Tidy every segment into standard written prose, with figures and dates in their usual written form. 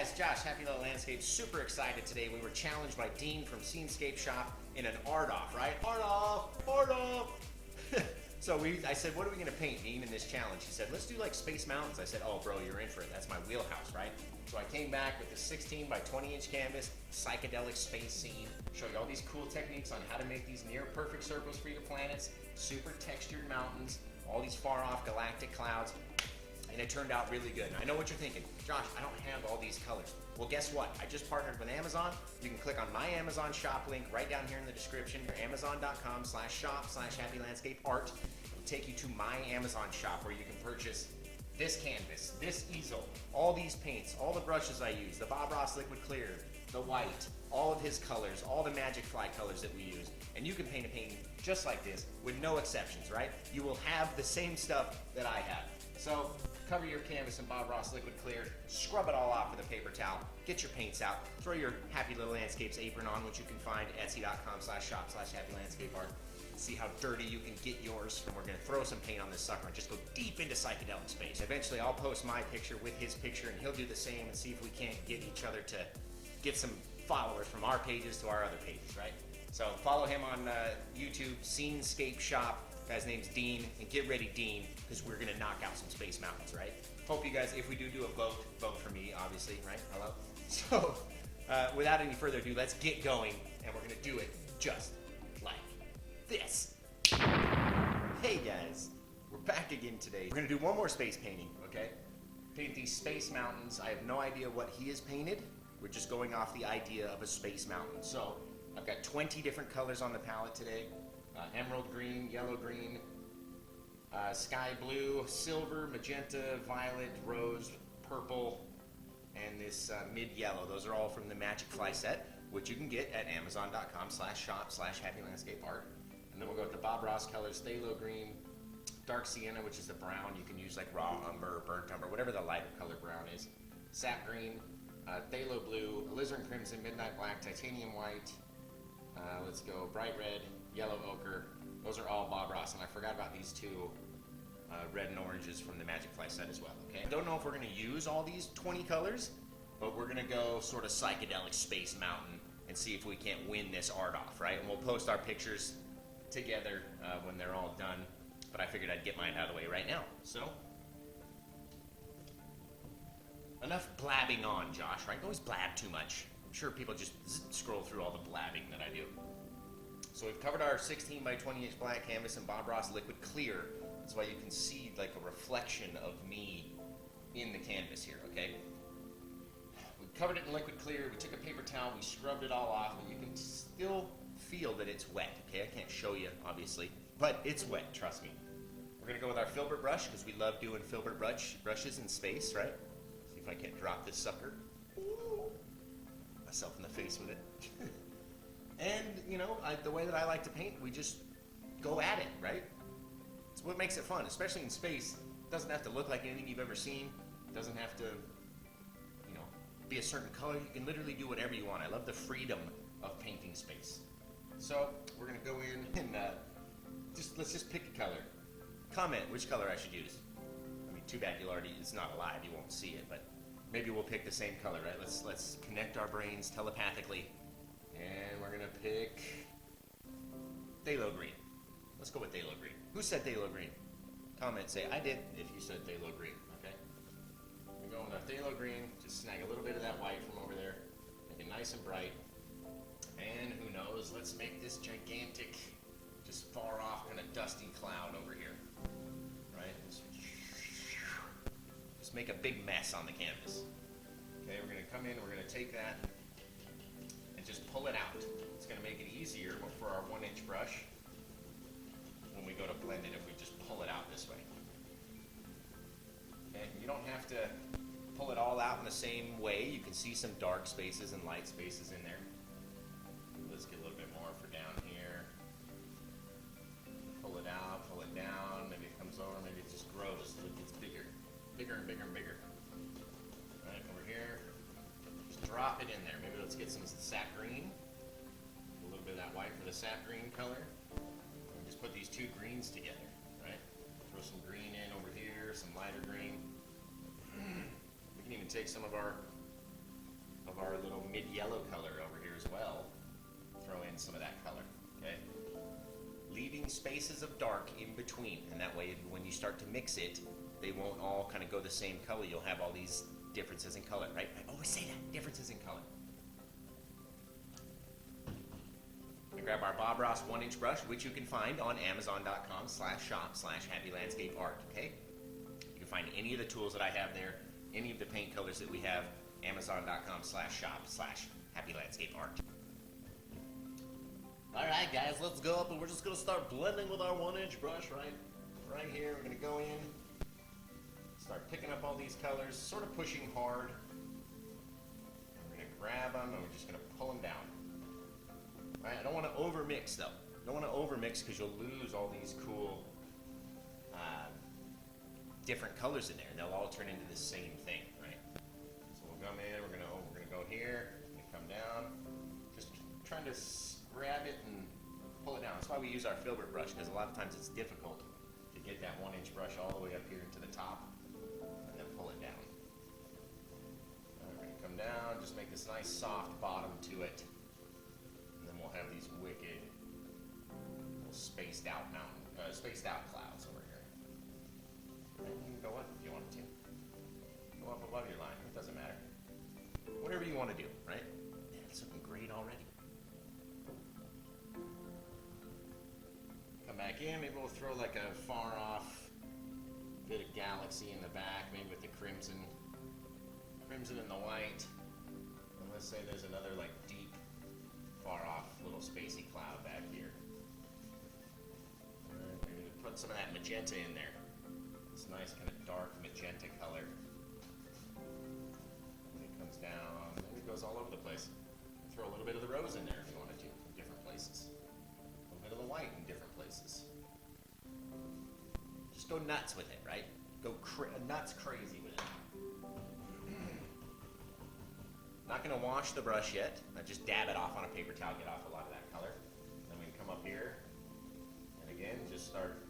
guys, Josh, Happy Little Landscape. Super excited today. We were challenged by Dean from Scenescape Shop in an art off, right? Art off, art off. So I said, what are we gonna paint, Dean, in this challenge? He said, let's do like Space Mountains. I said, oh bro, you're in for it. That's my wheelhouse, right? So I came back with the 16 by 20 inch canvas, psychedelic space scene, show you all these cool techniques on how to make these near perfect circles for your planets, super textured mountains, all these far off galactic clouds. And it turned out really good. And I know what you're thinking, Josh, I don't have all these colors. Well, guess what? I just partnered with Amazon. You can click on my Amazon shop link right down here in the description, amazon.com/shop/happylandscapeart. It'll take you to my Amazon shop where you can purchase this canvas, this easel, all these paints, all the brushes I use, the Bob Ross Liquid Clear, the white, all of his colors, all the Magic Fly colors that we use. And you can paint a painting just like this with no exceptions, right? You will have the same stuff that I have. So cover your canvas in Bob Ross Liquid Clear, scrub it all off with a paper towel, get your paints out, throw your Happy Little Landscapes apron on, which you can find at etsy.com/shop/happylandscapeart. See how dirty you can get yours. And we're gonna throw some paint on this sucker and just go deep into psychedelic space. Eventually I'll post my picture with his picture and he'll do the same and see if we can't get each other to get some followers from our pages to our other pages, right? So follow him on YouTube, Scenescape Shop. Guy's name's Dean, and get ready, Dean, because we're gonna knock out some space mountains, right? Hope you guys, if we do a vote for me, obviously, right? Hello? So, without any further ado, let's get going, and we're gonna do it just like this. Hey guys, we're back again today. We're gonna do one more space painting, okay? Paint these space mountains. I have no idea what he has painted. We're just going off the idea of a space mountain. So, I've got 20 different colors on the palette today. Emerald green, yellow green, sky blue, silver, magenta, violet, rose, purple, and this mid-yellow. Those are all from the Magic Fly set, which you can get at amazon.com/shop/happylandscapeart. And then we'll go with the Bob Ross colors, phthalo green, dark sienna, which is the brown. You can use like raw umber or burnt umber, whatever the lighter color brown is. Sap green, phthalo blue, alizarin crimson, midnight black, titanium white. Let's go bright red, yellow ochre. Those are all Bob Ross, and I forgot about these two red and oranges from the Magic Fly set as well, okay? I don't know if we're gonna use all these 20 colors, but we're gonna go sort of psychedelic space mountain and see if we can't win this art off, right? And we'll post our pictures together when they're all done, but I figured I'd get mine out of the way right now. So, enough blabbing on, Josh, right? Don't always blab too much. I'm sure people just scroll through all the blabbing that I do. So we've covered our 16 by 20 inch black canvas in Bob Ross Liquid Clear. That's why you can see like a reflection of me in the canvas here, okay? We covered it in liquid clear, we took a paper towel, we scrubbed it all off, but you can still feel that it's wet, okay? I can't show you, obviously, but it's wet, trust me. We're gonna go with our filbert brush, because we love doing filbert brushes in space, right? See if I can't drop this sucker. Ooh. Myself in the face with it. And, you know, the way that I like to paint, we just go at it, right? It's what makes it fun, especially in space. It doesn't have to look like anything you've ever seen. It doesn't have to, you know, be a certain color. You can literally do whatever you want. I love the freedom of painting space. So, we're gonna go in and let's just pick a color. Comment which color I should use. I mean, too bad it's not alive, you won't see it, but maybe we'll pick the same color, right? Let's connect our brains telepathically. And we're gonna pick phthalo green. Let's go with phthalo green. Who said phthalo green? Comment, say I did if you said phthalo green, okay? We're going with our phthalo green, just snag a little bit of that white from over there, make it nice and bright. And who knows, let's make this gigantic, just far off kind of dusty cloud over here, right? Just make a big mess on the canvas. Okay, we're gonna come in, we're gonna take that, just pull it out. It's going to make it easier for our 1-inch brush when we go to blend it if we just pull it out this way. Okay, you don't have to pull it all out in the same way. You can see some dark spaces and light spaces in there. Let's get a little bit more for down here. Pull it out, pull it down. Maybe it comes over, maybe it just grows. It gets bigger, bigger and bigger and bigger. All right, over here. Drop it in there. Maybe let's get some sap green. A little bit of that white for the sap green color. And just put these two greens together, right? Throw some green in over here, some lighter green. We can even take some of our of our little mid-yellow color over here as well. Throw in some of that color, okay? Leaving spaces of dark in between, and that way when you start to mix it, they won't all kind of go the same color. You'll have all these differences in color, right? I always say that, differences in color. We grab our Bob Ross 1-inch brush, which you can find on Amazon.com/shop/happylandscapeart, okay? You can find any of the tools that I have there, any of the paint colors that we have, Amazon.com/shop/happylandscapeart. All right, guys, let's go up and we're just gonna start blending with our 1-inch brush right here. We're gonna go in, start picking up all these colors, sort of pushing hard. We're gonna grab them and we're just gonna pull them down. All right, I don't want to overmix though. Don't want to overmix because you'll lose all these cool different colors in there, and they'll all turn into the same thing, right? So we'll come in. We're gonna go here. We're gonna come down. Just trying to grab it and pull it down. That's why we use our filbert brush, because a lot of times it's difficult to get that 1-inch brush all the way up here to the top and then pull it down. We're gonna come down. Just make this nice soft bottom to it. We'll have these wicked, little spaced out clouds over here. And you can go up if you want to. Go up above your line. It doesn't matter. Whatever you want to do, right? Man, it's looking great already. Come back in. Maybe we'll throw like a far off bit of galaxy in the back, maybe with the crimson and the white. And let's say there's another like deep, far off little spacey cloud back here. Alright, maybe put some of that magenta in there. This nice kind of dark magenta color. And it comes down, maybe it goes all over the place. Throw a little bit of the rose in there if you wanted to, in different places. A little bit of the white in different places. Just go nuts with it, right? Go nuts crazy with it. Not going to wash the brush yet. I just dab it off on a paper towel, get off a lot of that color. Then we can come up here, and again, just start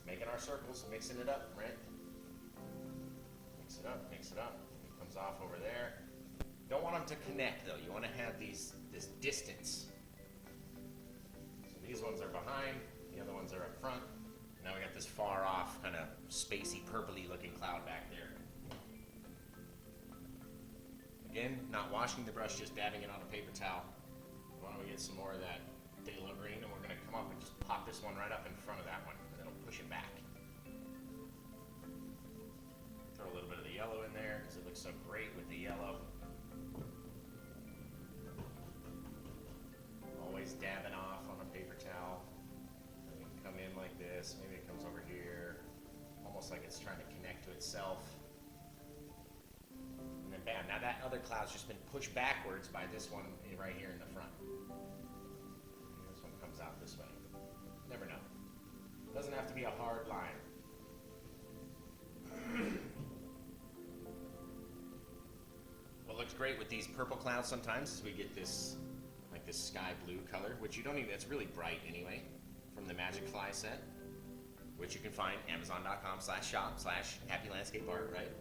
making our circles, mixing it up, right? Mix it up, mix it up. It comes off over there. Don't want them to connect, though. You want to have this distance. So these ones are behind, the other ones are up front. Now we got this far off, kind of spacey, purpley looking cloud back there. Again, not washing the brush, just dabbing it on a paper towel. Why don't we get some more of that phthalo green, and we're going to come up and just pop this one right up in front of that one, and it'll push it back. Throw a little bit of the yellow in there, because it looks so great with the yellow. Always dabbing off on a paper towel. And we can come in like this, maybe it comes over here, almost like it's trying to connect to itself. And then bam, now that other cloud's just been pushed backwards by this one right here in the front. And this one comes out this way. Never know. It doesn't have to be a hard line. What looks great with these purple clouds sometimes is we get this, like this sky blue color, which you don't even, it's really bright anyway, from the Magic Fly set, which you can find Amazon.com/shop/happylandscapeart, right?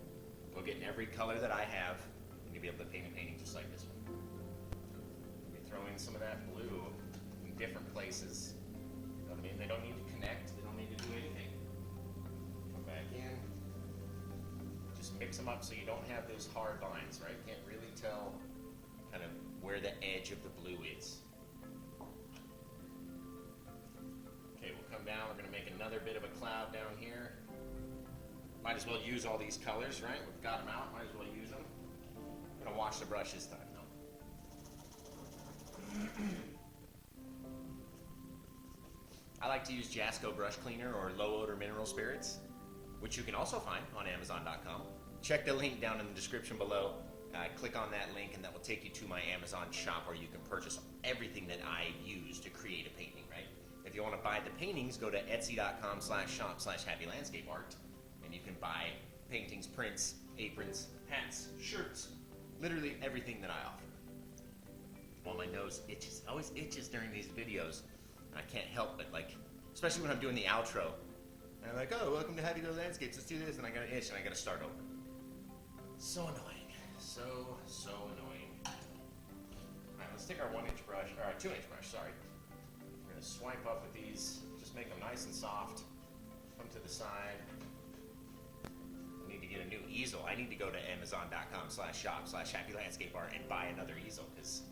Go get in every color that I have, and you'll be able to paint a painting just like this one. Maybe throw in some of that blue in different places. You know what I mean? They don't need to connect. They don't need to do anything. Come back in. Just mix them up so you don't have those hard lines, right? Can't really tell kind of where the edge of the blue is. Okay, we'll come down. We're going to make another bit of a cloud down here. Might as well use all these colors, right? We've got them out, might as well use them. I'm gonna wash the brush this time, though. I like to use Jasco brush cleaner or low odor mineral spirits, which you can also find on Amazon.com. Check the link down in the description below. Click on that link and that will take you to my Amazon shop where you can purchase everything that I use to create a painting, right? If you want to buy the paintings, go to etsy.com/shop/happylandscapeart. And you can buy paintings, prints, aprons, hats, shirts, literally everything that I offer. While my nose itches, it always itches during these videos, and I can't help but like, especially when I'm doing the outro, and I'm like, oh, welcome to Happy Little Landscapes, let's do this, and I got an itch, and I got to start over. So annoying, so annoying. let's take our 1-inch brush, or our 2-inch brush, sorry. We're gonna swipe up with these, just make them nice and soft. Come to the side. I need to get a new easel. I need to go to amazon.com/shop/happylandscapeart and buy another easel because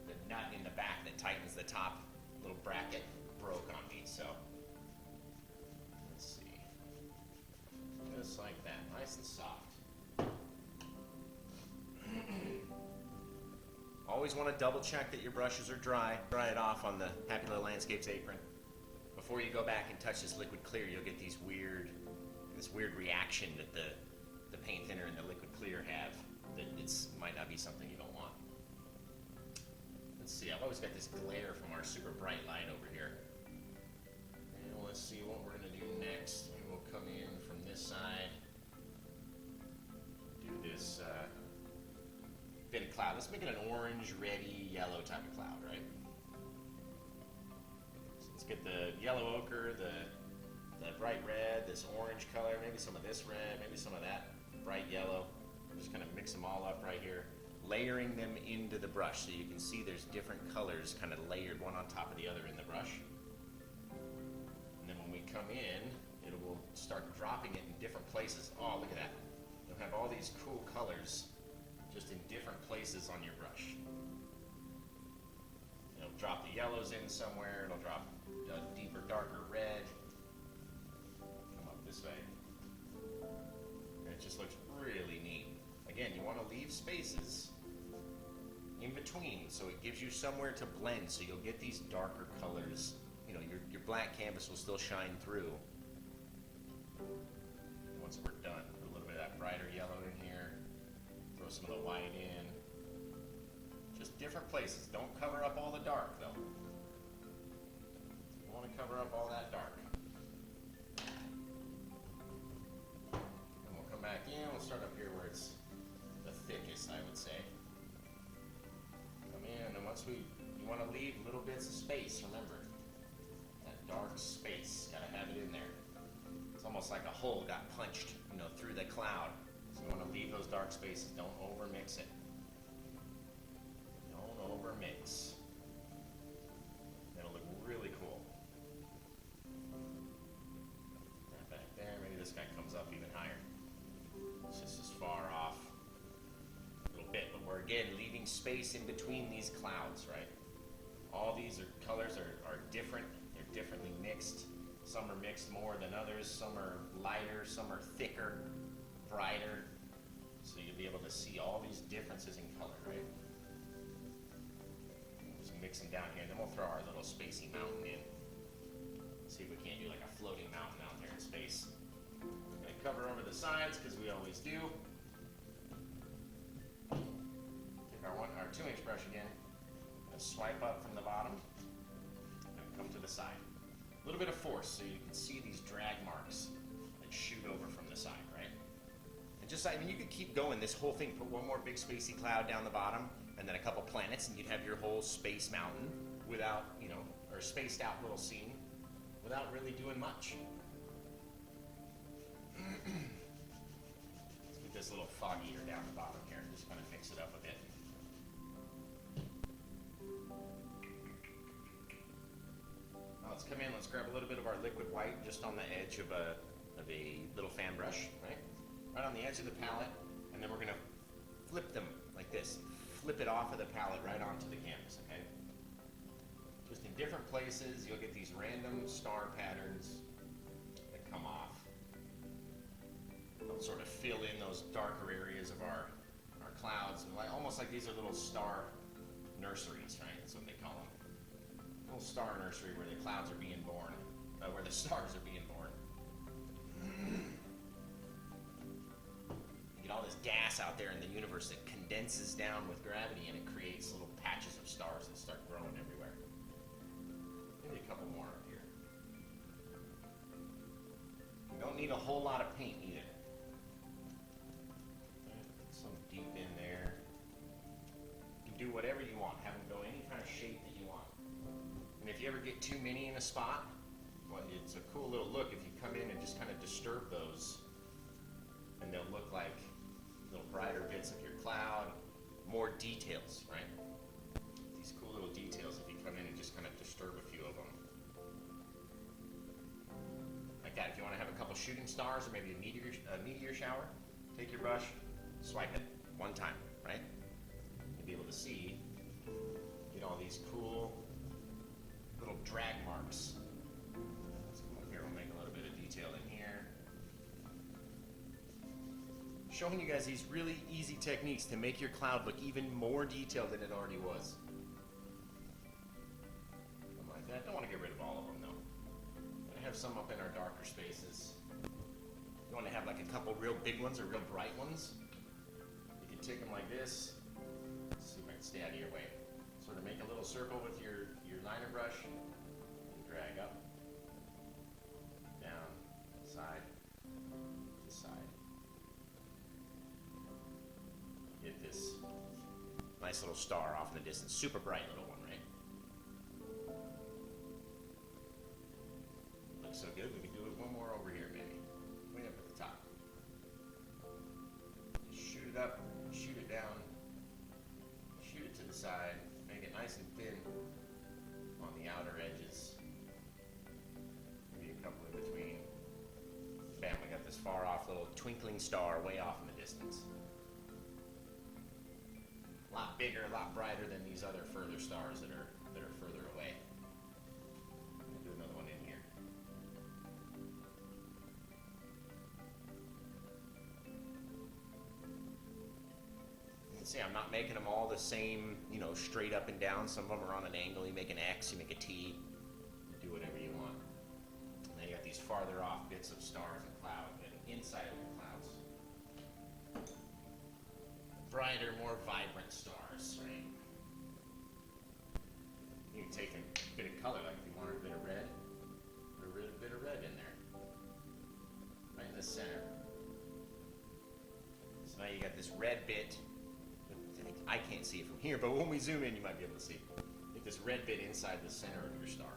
the nut in the back that tightens the top little bracket broke on me, so. Let's see. Just like that, nice and soft. Always want to double check that your brushes are dry. Dry it off on the Happy Little Landscapes apron. Before you go back and touch this liquid clear, you'll get this weird reaction that the paint thinner and the liquid clear have that might not be something you don't want. Let's see, I've always got this glare from our super bright light over here. And let's see what we're going to do next. Maybe we'll come in from this side. Do this bit of cloud. Let's make it an orange, reddy, yellow type of cloud, right? So let's get the yellow ochre, the bright red, this orange color, maybe some of this red, maybe some of that bright yellow. I'm just kind of mix them all up right here, layering them into the brush so you can see there's different colors kind of layered one on top of the other in the brush. And then when we come in, it will start dropping it in different places. Oh, look at that. You'll have all these cool colors just in different places on your brush. It'll drop the yellows in somewhere, it'll drop a deeper, darker red. Come up this way. And it just looks really neat. Again, you want to leave spaces in between so it gives you somewhere to blend, so you'll get these darker colors. You know, your black canvas will still shine through. Once we're done, put a little bit of that brighter yellow in here. Throw some of the white in. Just different places. Don't cover up all the dark, though. You want to cover up all that dark. And we'll come back in. We'll start up here where it's the thickest, I would say. Come in, and once you want to leave little bits of space, remember. That dark space, gotta have it in there. It's almost like a hole got punched, through the cloud. So you want to leave those dark spaces. Don't overmix it. Don't overmix. It'll look really cool. Right back there. Maybe this guy comes up even higher. It's just as far off a little bit, but we're again leaving space in between these clouds, right? All these colors are different. They're differently mixed. Some are mixed more than others. Some are lighter. Some are thicker, brighter. So you'll be able to see all these differences in color, right? Just mix them down here, and then we'll throw our little spacey mountain in. See if we can't do like a floating mountain out there in space. I'm gonna cover over the sides because we always do. Take our 2-inch brush again. Gonna swipe up from the bottom and come to the side. A little bit of force so you can see these drag marks that shoot over from the side, right? And just, you could keep going this whole thing, put one more big spacey cloud down the bottom, and then a couple planets, and you'd have your whole space mountain without, or spaced out little scene without really doing much. Let's get this little foggier down the bottom here and just kind of mix it up a bit. Now let's come in, let's grab a little bit of our liquid white just on the edge of a little fan brush, right? Right on the edge of the palette, and then we're going to flip them like this. Flip it off of the palette right onto the canvas, okay? Just in different places, you'll get these random star patterns that come off. They'll sort of fill in those darker areas of our clouds, and almost like these are little star nurseries, right? That's what they call them. A little star nursery where the clouds are being born, where the stars are being born. You get all this gas out there in the universe that condenses down with gravity, and it creates little patches of stars that start growing everywhere. Maybe a couple more up here. You don't need a whole lot of paint either. Some deep in there. You can do whatever you want. Have them go any kind of shape that you want. And if you ever get too many in a spot, well, it's a cool little look if you come in and just kind of disturb those, and they'll look like little brighter bits of your cloud, more details, right? come in and just kind of disturb a few of them. Like that. If you want to have a couple shooting stars or maybe a meteor shower, take your brush, swipe it one time, right? You'll be able to see, get all these cool little drag marks. Let's come up here, we'll make a little bit of detail in here. Showing you guys these really easy techniques to make your cloud look even more detailed than it already was. Something like that. Don't want to get rid of all of them though. I'm going to have some up in our darker spaces. You want to have like a couple real big ones or real bright ones. You can take them like this. Let's see if I can stay out of your way. Sort of make a little circle with your liner brush and drag up, down, side to side. Get this nice little star off in the distance. Super bright little one, right? Looks so good. We can do it one more over here, maybe. Way up at the top. Shoot it up, shoot it down, shoot it to the side. Make it nice and thin on the outer edges. Maybe a couple in between. Bam, we got this far off little twinkling star way off in the distance. A lot bigger, a lot brighter than these other further stars that are further away. I'll do another one in here. You can see I'm not making them all the same, you know, straight up and down. Some of them are on an angle. You make an X, you make a T, you do whatever you want. And then you got these farther off bits of stars and clouds and inside of your clouds. Brighter, more vibrant stars, right? You can take a bit of color, like if you wanted a bit of red, put a bit of red in there. Right in the center. So now you got this red bit. I can't see it from here, but when we zoom in, you might be able to see. Get this red bit inside the center of your star.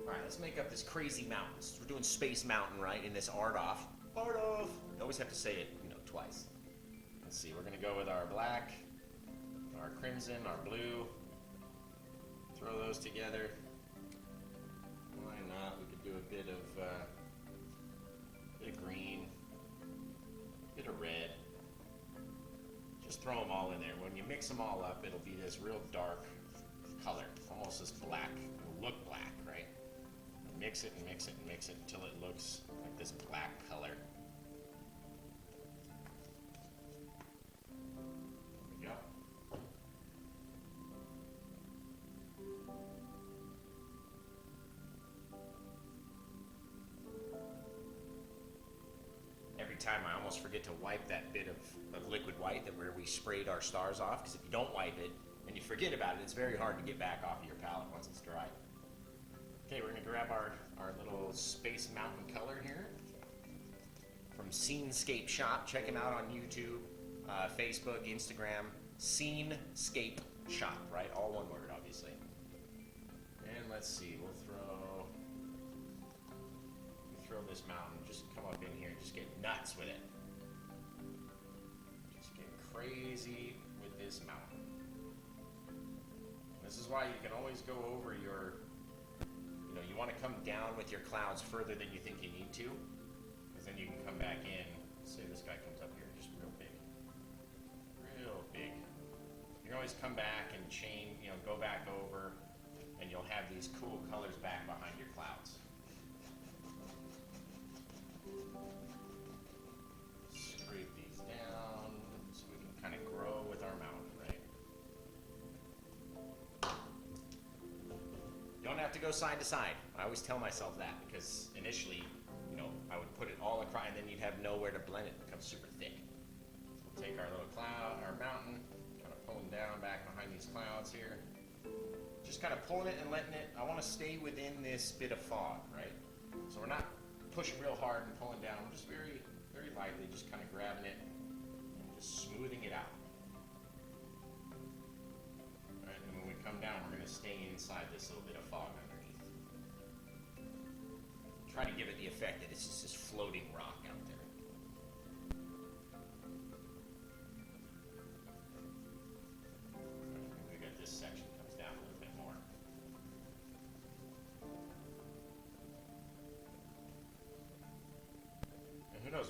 Alright, let's make up this crazy mountain. We're doing Space Mountain, right, in this art off. Art off! You always have to say it, you know, twice. Let's see, we're going to go with our black, our crimson, our blue. Throw those together. Why not? We could do a bit of green, a bit of red. Just throw them all in there. When you mix them all up, it'll be this real dark color, almost this black. It'll look black, right? Mix it and mix it and mix it until it looks like this black color. There we go. Every time I almost forget to wipe that bit of liquid white that where we sprayed our stars off, because if you don't wipe it and you forget about it, it's very hard to get back off of your palette once it's dry. Okay, we're going to grab our little Space Mountain color here from Scenescape Shop. Check him out on YouTube, Facebook, Instagram. Scenescape Shop, right? All one word, obviously. And let's see, we'll throw this mountain, just come up in here and just get nuts with it. Just get crazy with this mountain. This is why you can always go over your, you want to come down with your clouds further than you think you need to, because then you can come back in. Say this guy comes up here, just real big. Real big. You can always come back and chain, go back over, and you'll have these cool colors back behind your clouds. Scrape these down so we can kind of grow with our mountain, right? You don't have to go side to side. I always tell myself that because initially, I would put it all across and then you'd have nowhere to blend it. It becomes super thick. So we'll take our little cloud, our mountain, kind of pulling down back behind these clouds here. Just kind of pulling it and letting it, I want to stay within this bit of fog, right? So we're not pushing real hard and pulling down. We're just very, very lightly just kind of grabbing it and just smoothing it out. All right, and when we come down, we're going to stay inside this little bit of fog underneath. Try to give it the effect that it's just this floating rock out there.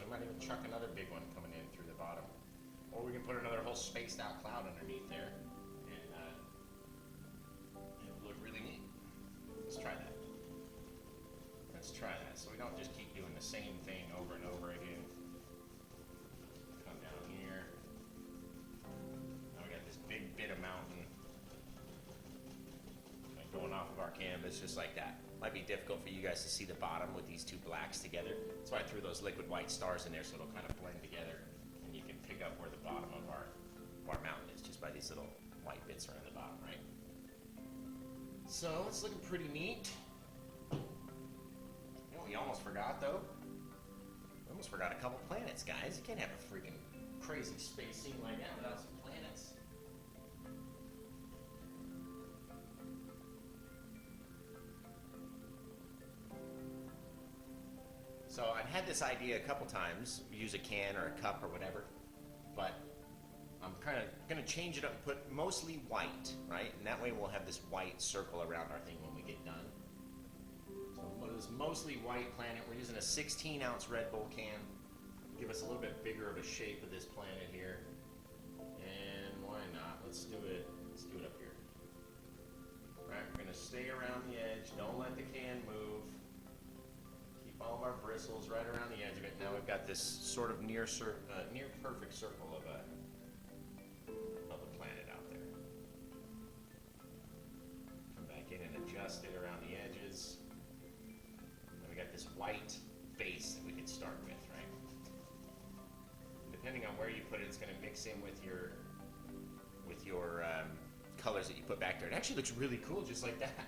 we might even chuck another big one coming in through the bottom. Or we can put another whole spaced out cloud underneath there. And it'll look really neat. Let's try that. Let's try that. So we don't just keep doing the same thing over and over again. Come down here. Now we got this big bit of mountain going off of our canvas just like that. Might be difficult for you guys to see the bottom with these two blacks together. That's why I threw those liquid white stars in there so it'll kind of blend together and you can pick up where the bottom of our mountain is just by these little white bits around the bottom, right? So it's looking pretty neat. You know what we almost forgot though? We almost forgot a couple planets, guys. You can't have a freaking crazy space scene like that without some planets. So I've had this idea a couple times, use a can or a cup or whatever, but I'm kind of going to change it up and put mostly white, right? And that way we'll have this white circle around our thing when we get done. So this mostly white planet, we're using a 16-ounce Red Bull can. Give us a little bit bigger of a shape of this planet here. And why not? Let's do it up here. All right, we're going to stay around the edge. Don't let the can move. All of our bristles right around the edge of it. Now we've got this sort of near perfect circle of a planet out there. Come back in and adjust it around the edges. And we got this white base that we can start with, right? Depending on where you put it, it's going to mix in with your colors that you put back there. It actually looks really cool, just like that.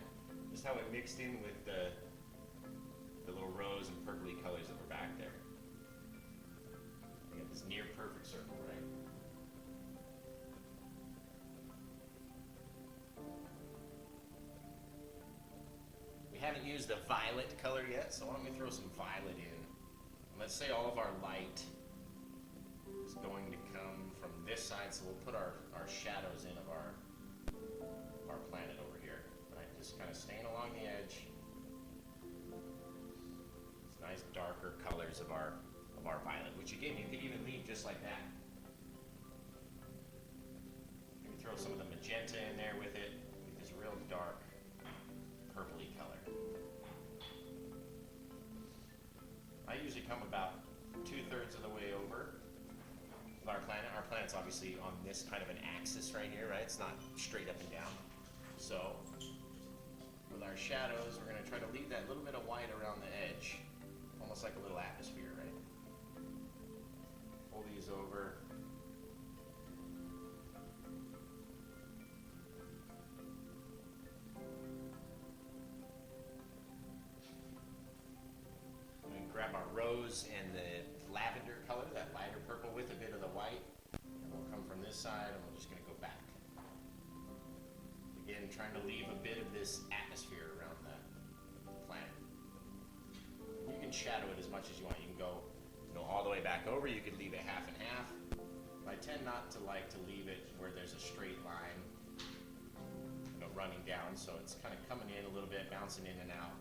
Just how it mixed in with the little rose and purpley colors that were back there. We got this near perfect circle, right? We haven't used the violet color yet, so why don't we throw some violet in? And let's say all of our light is going to come from this side, so we'll put our shadows in of our planet over here, right? Just kind of staying along the edge. Nice darker colors of our violet, which again you could even leave just like that. Maybe throw some of the magenta in there with it. Get this real dark purpley color. I usually come about 2/3 of the way over with our planet. Our planet's obviously on this kind of an axis right here, right? It's not straight up and down. So with our shadows, we're going to try to leave that little bit of white around the edge. Almost like a little atmosphere, right? Pull these over. And then grab our rose and the lavender color, that lighter purple with a bit of the white. And we'll come from this side and we're just going to go back. Again, trying to leave a bit of this atmosphere around the planet. You can shadow it as much as you want. You can go, all the way back over. You could leave it half and half. But I tend not to like to leave it where there's a straight line, running down. So it's kind of coming in a little bit, bouncing in and out,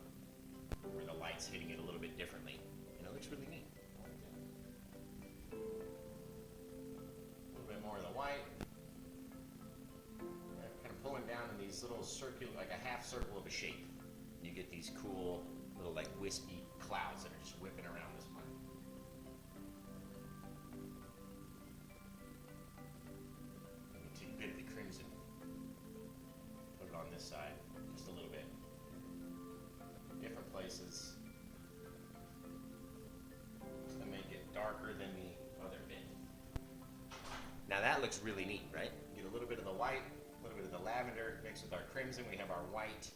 where the light's hitting it a little bit differently. And it looks really neat. A little bit more of the white. Kind of pulling down in these little circular, like a half circle of a shape. You get these cool little like wispy clouds that are just whipping around this planet. Let me take a bit of the crimson, put it on this side, just a little bit. Different places. Just to make it darker than the other bit. Now that looks really neat, right? Get a little bit of the white, a little bit of the lavender mixed with our crimson. We have our white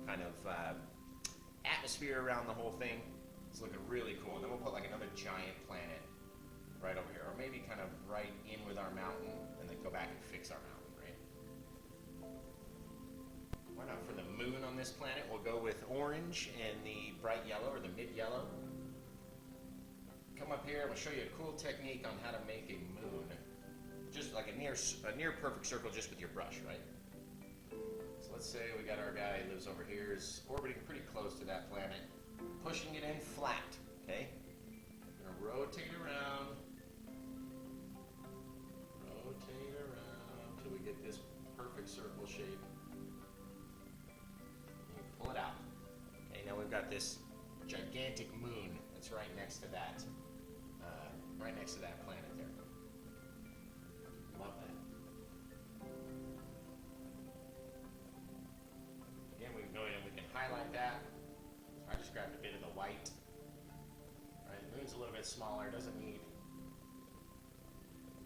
kind of atmosphere around the whole thing. It's looking really cool. And then we'll put like another giant planet right over here, or maybe kind of right in with our mountain, and then go back and fix our mountain, right? Why not? For the moon on this planet, we'll go with orange and the bright yellow, or the mid yellow. Come up here, I'm gonna show you a cool technique on how to make a moon. Just like a near perfect circle just with your brush, right? So let's say we got our guy who lives over here, is orbiting pretty close to that planet, pushing it in flat, okay? I'm gonna Gonna rotate around till we get this perfect circle shape. And pull it out. Okay, now we've got this gigantic moon that's right next to that. Right next to that planet there. Love that. Again, we can go in and we can highlight that. I just grabbed a bit of the white. Right, the moon's a little bit smaller, doesn't need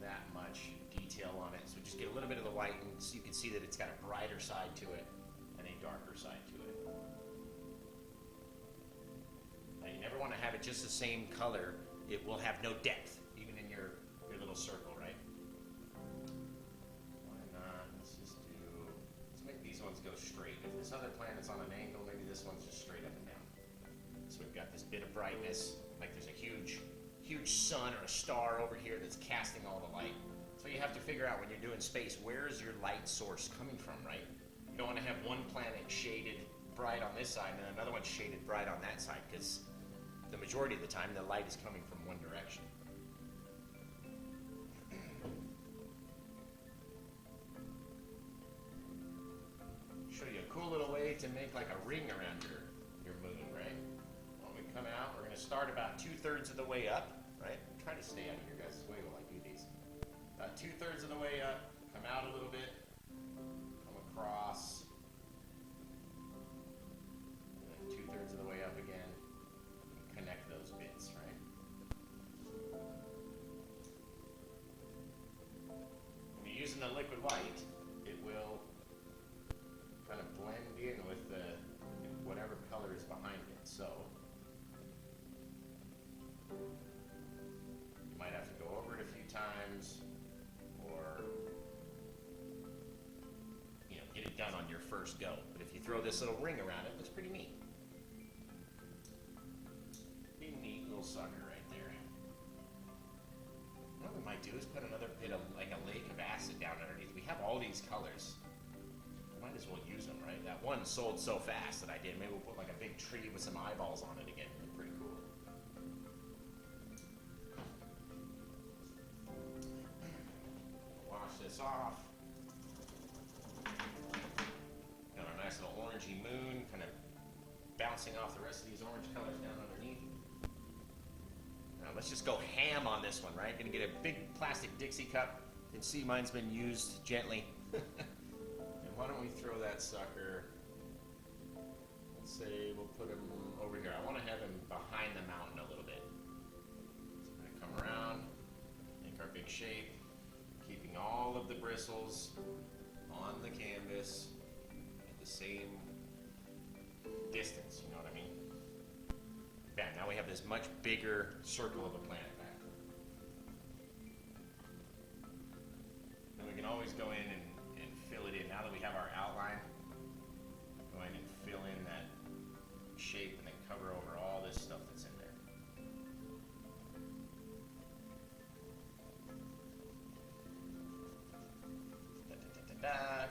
that much detail on it. So just get a little bit of the white and so you can see that it's got a brighter side to it and a darker side to it. Now you never want to have it just the same color. It will have no depth, even in your little circle, right? Why not? Let's make these ones go straight. If this other planet's on an angle, maybe this one's just straight up and down. So we've got this bit of brightness, like there's a huge sun or a star over here that's casting all the light. So you have to figure out when you're doing space, where is your light source coming from, right? You don't want to have one planet shaded bright on this side and then another one shaded bright on that side, because the majority of the time the light is coming from one direction. Show you a cool little way to make like a ring around your moon, right? When we come out, we're going to start about 2/3 of the way up, right? Try to stay out of your guys' way while I do these. About 2/3 of the way up, come out a little bit, come across, and then 2/3 of the way up again. Connect those bits, right? When you're using the liquid white, it will kind of blend in with whatever color is behind it. So you might have to go over it a few times, or get it done on your first go. But if you throw this little ring around it, it looks pretty neat. Sucker right there. What we might do is put another bit of like a lake of acid down underneath. We have all these colors. We might as well use them, right? That one sold so fast that I did. Maybe we'll put like a big tree with some eyeballs on it again. It'd be pretty cool. Wash this off. Got our nice little orangey moon kind of bouncing off the rest of these orange colors down underneath. Let's just go ham on this one, right? Gonna get a big plastic Dixie cup. You can see mine's been used gently. And why don't we throw that sucker, let's say we'll put him over here. I want to have him behind the mountain a little bit. So I'm gonna come around, make our big shape, keeping all of the bristles on the canvas at the same distance, you know what I mean? Bam, now we have this much bigger circle of a planet back. And we can always go in and fill it in. Now that we have our outline, go in and fill in that shape and then cover over all this stuff that's in there.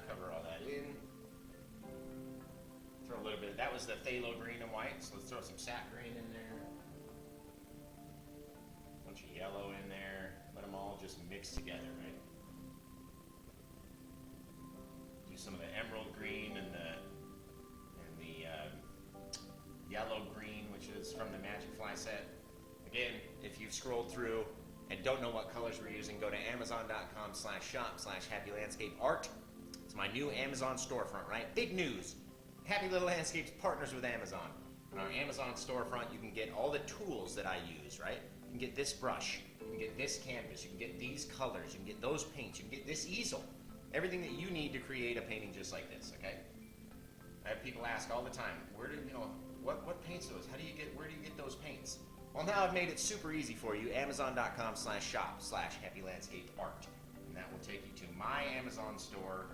Cover all that in. Throw a little bit, that was the phthalo green and white, so let's throw some sap green in there. A bunch of yellow in there. Let them all just mix together, right? Do some of the emerald green and the yellow green, which is from the Magic Fly set. Again, if you've scrolled through and don't know what colors we're using, go to amazon.com/shop/happylandscapeart. It's my new Amazon storefront, right? Big news. Happy Little Landscapes partners with Amazon. On our Amazon storefront, you can get all the tools that I use, right? You can get this brush, you can get this canvas, you can get these colors, you can get those paints, you can get this easel. Everything that you need to create a painting just like this, okay? I have people ask all the time, what paints those? Where do you get those paints? Well, now I've made it super easy for you. Amazon.com/shop/happylandscapeart. And that will take you to my Amazon store,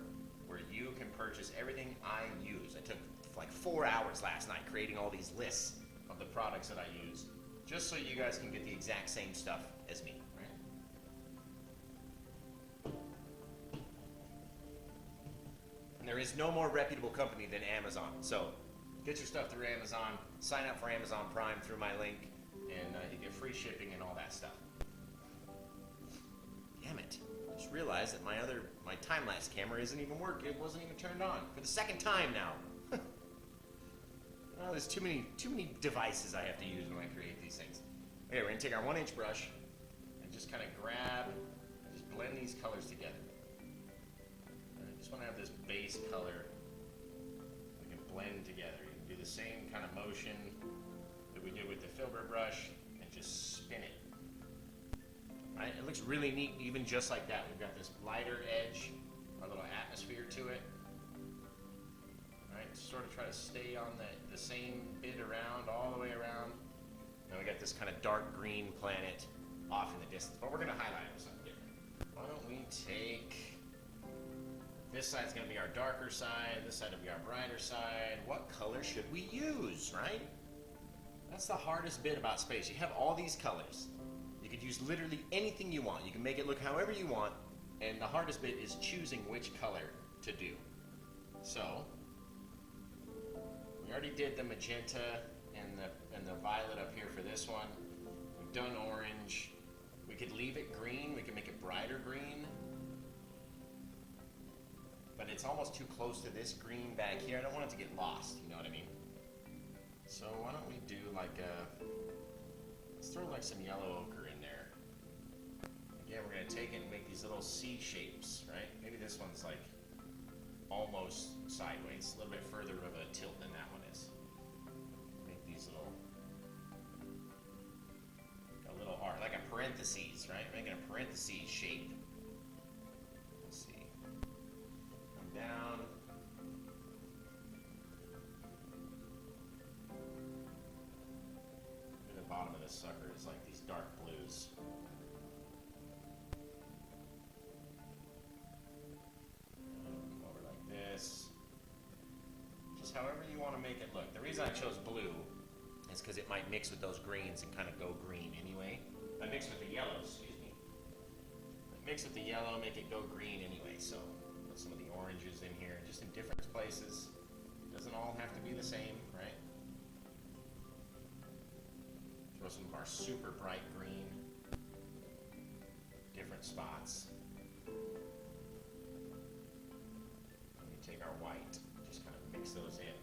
where you can purchase everything I use. I took like 4 hours last night creating all these lists of the products that I use, just so you guys can get the exact same stuff as me, right? And there is no more reputable company than Amazon. So get your stuff through Amazon, sign up for Amazon Prime through my link, and you get free shipping and all that stuff. Damn it. I just realized that my time-lapse camera isn't even working. It wasn't even turned on. For the second time now. Oh, there's too many devices I have to use when I create these things. Okay, we're going to take our 1-inch brush and just kind of grab and just blend these colors together. And I just want to have this base color we can blend together. You can do the same kind of motion that we did with the filbert brush and just spin it. Right? It looks really neat even just like that. We've got this lighter edge, our little atmosphere to it. Right? Sort of try to stay on the same bit around, all the way around. Now we got this kind of dark green planet off in the distance, but we're going to highlight it with something different. Why don't we take, this side's going to be our darker side, this side will be our brighter side. What color should we use, right? That's the hardest bit about space. You have all these colors. You could use literally anything you want. You can make it look however you want, and the hardest bit is choosing which color to do. So, we already did the magenta and the violet up here for this one. We've done orange. We could leave it green. We could make it brighter green. But it's almost too close to this green back here. I don't want it to get lost, you know what I mean? So why don't we do like let's throw like some yellow ochre in there. Again, we're going to take it and make these little C shapes, right? Maybe this one's like almost sideways, a little bit further of a tilt than that one is. Make these a little R, like a parentheses, right? Making a parentheses shape. Let's see. Come down. Maybe the bottom of this sucker is like these dark blues. However you want to make it look. The reason I chose blue is because it might mix with those greens and kind of go green anyway. I mix with the yellow, excuse me. I mix with the yellow, make it go green anyway. So put some of the oranges in here, just in different places. It doesn't all have to be the same, right? Throw some of our super bright green, different spots. And we take our white. Mix those in,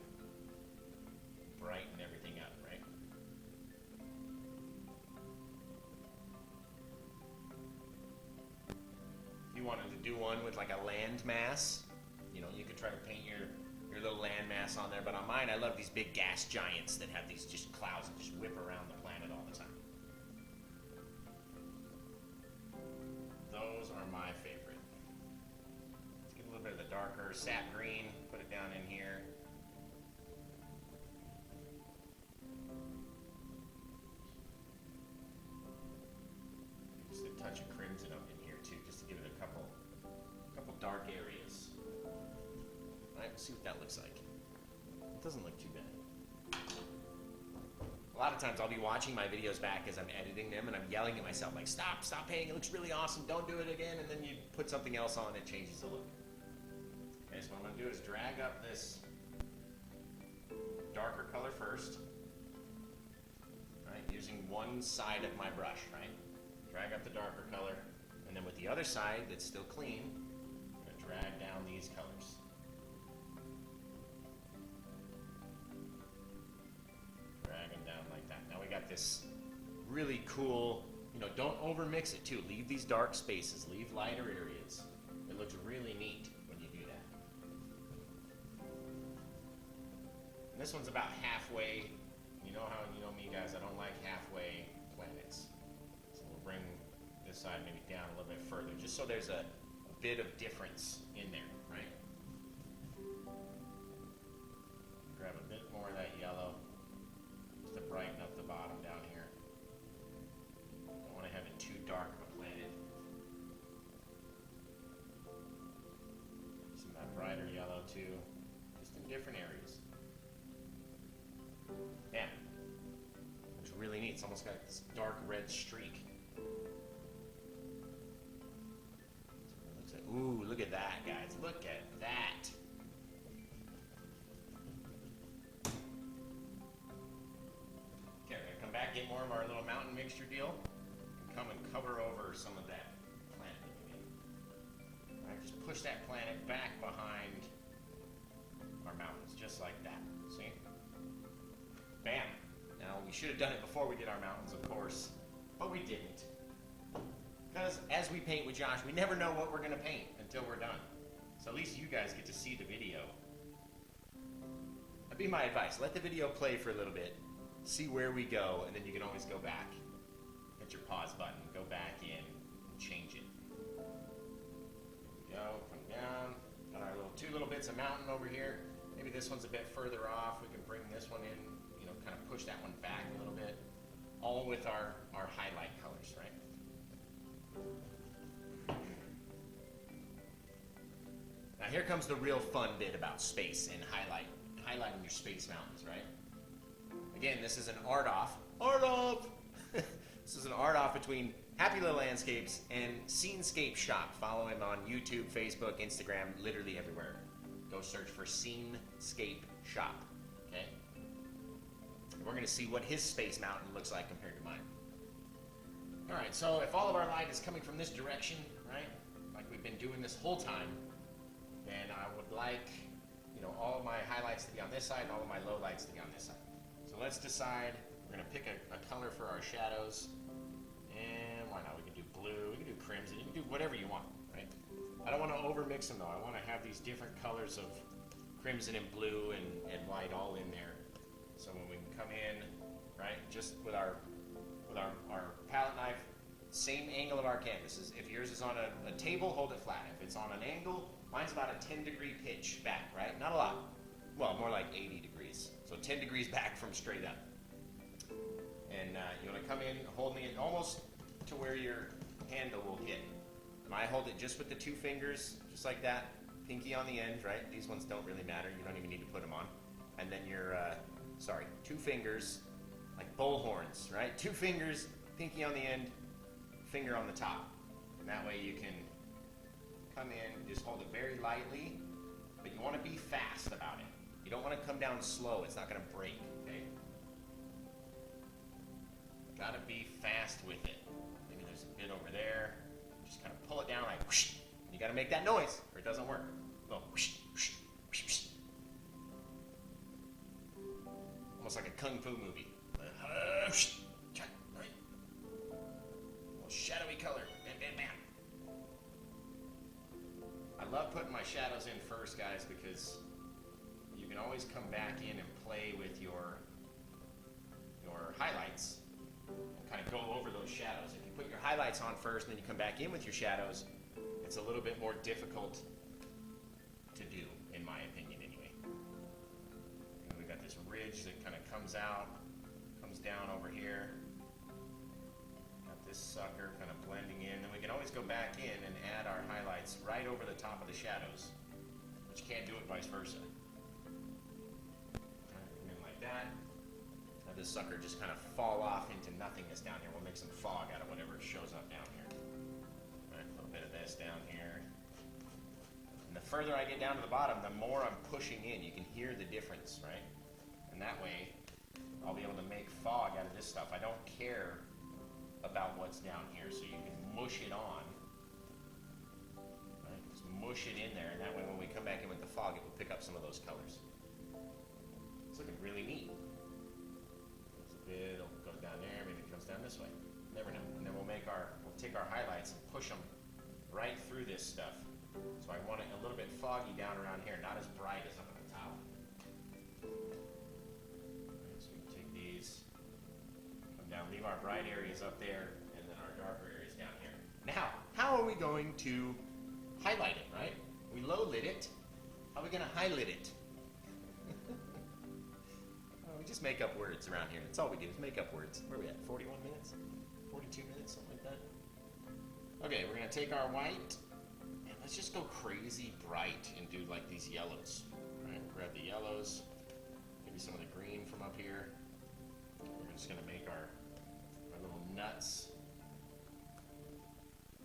brighten everything up, right? If you wanted to do one with like a land mass, you know, you could try to paint your little land mass on there, but on mine, I love these big gas giants that have these just clouds that just whip around the planet all the time. Those are my favorite. Let's get a little bit of the darker sap green, put it down in here. Just a touch of crimson up in here too, just to give it a couple dark areas. All right, let's see what that looks like. It doesn't look too bad. A lot of times I'll be watching my videos back as I'm editing them and I'm yelling at myself like, stop painting, it looks really awesome, don't do it again, and then you put something else on and it changes the look. Okay, so what I'm going to do is drag up this darker color first, right, using one side of my brush, right? Drag up the darker color, and then with the other side that's still clean, I'm going to drag down these colors. Drag them down like that. Now we got this really cool, you know, don't over mix it too. Leave these dark spaces, leave lighter areas. It looks really neat when you do that. And this one's about halfway. You know how, you know me guys, I don't like halfway planets. So we'll bring this side maybe down a little bit further, just so there's a bit of difference in there, right? Grab a bit more of that yellow, just to brighten up the bottom down here. Don't want to have it too dark of a planet. Some of that brighter yellow too, just in different areas. Yeah, looks really neat. It's almost got this dark red streak. Looks like, ooh, look at that, guys. Look at that. Okay, we're gonna come back get more of our little mountain mixture deal and come and cover over some of that planet that we made. All right, just push that planet back behind our mountains, just like that. See? Bam. Now, we should have done it before we did our mountains, of course, but we didn't. Because as we paint with Josh, we never know what we're going to paint until we're done. So at least you guys get to see the video. That'd be my advice. Let the video play for a little bit, see where we go, and then you can always go back. Hit your pause button, go back in, and change it. There we go, come down. Got our two little bits of mountain over here. Maybe this one's a bit further off. We can bring this one in, kind of push that one back a little bit. All with our highlight colors, right? Now here comes the real fun bit about space and highlighting your space mountains, right? Again, this is an art off. This is an art off between Happy Little Landscapes and Scenescape Shop. Follow him on YouTube, Facebook, Instagram, literally everywhere. Go search for Scenescape Shop, okay? We're going to see what his space mountain looks like compared to mine. All right, so if all of our light is coming from this direction, right, like we've been doing this whole time, then I would like, all of my highlights to be on this side and all of my low lights to be on this side. So let's decide. We're going to pick a color for our shadows, and why not? We can do blue, we can do crimson, you can do whatever you want, right? I don't want to overmix them though. I want to have these different colors of crimson and blue and white all in there. So when we can come in, right, just with our palette knife, same angle of our canvases. If yours is on a table, hold it flat. If it's on an angle, mine's about a 10-degree pitch back, right? Not a lot. Well, more like 80 degrees. So 10 degrees back from straight up. And you want to come in holding it almost to where your handle will hit. And I hold it just with the two fingers, just like that. Pinky on the end, right? These ones don't really matter. You don't even need to put them on. And then your, two fingers, like bull horns, right? Two fingers, pinky on the end, finger on the top. And that way you can come in, just hold it very lightly, but you want to be fast about it. You don't want to come down slow. It's not going to break, okay? Got to be fast with it. Maybe there's a bit over there. Just kind of pull it down like whoosh. You got to make that noise or it doesn't work. Go whoosh, whoosh, whoosh, whoosh. Almost like a kung fu movie. Right? A little shadowy color. Bam, bam, bam. I love putting my shadows in first, guys, because you can always come back in and play with your highlights and kind of go over those shadows. If you put your highlights on first and then you come back in with your shadows, it's a little bit more difficult to do, in my opinion anyway. And we've got this ridge that kind of comes out, comes down over here. Got this sucker kind of blending in. Then we can always go back in and add our highlights right over the top of the shadows, but you can't do it vice versa. Come in like that. Now this sucker just kind of fall off into nothingness down here. We'll make some fog out of whatever shows up down here. All right, a little bit of this down here. And the further I get down to the bottom, the more I'm pushing in. You can hear the difference, right? And that way, I'll be able to make fog out of this stuff. I don't care about what's down here, so you can mush it on. Right? Just mush it in there, and that way when we come back in with the fog, it will pick up some of those colors. It's looking really neat. There's a bit, it'll go down there, maybe it comes down this way. Never know. And then we'll take our highlights and push them right through this stuff. So I want it a little bit foggy down around here, not as bright as up at the top. Right, so we can take these, come down, leave our bright areas up there, and then our darker areas down here. Now, how are we going to highlight it, right? We low lit it. How are we going to highlight it? We just make up words around here. That's all we do is make up words. Where are we at? 41 minutes? 42 minutes? Something like that? Okay, we're going to take our white, and let's just go crazy bright and do like these yellows. All right, grab the yellows, maybe some of the green from up here. We're just going to make our little nuts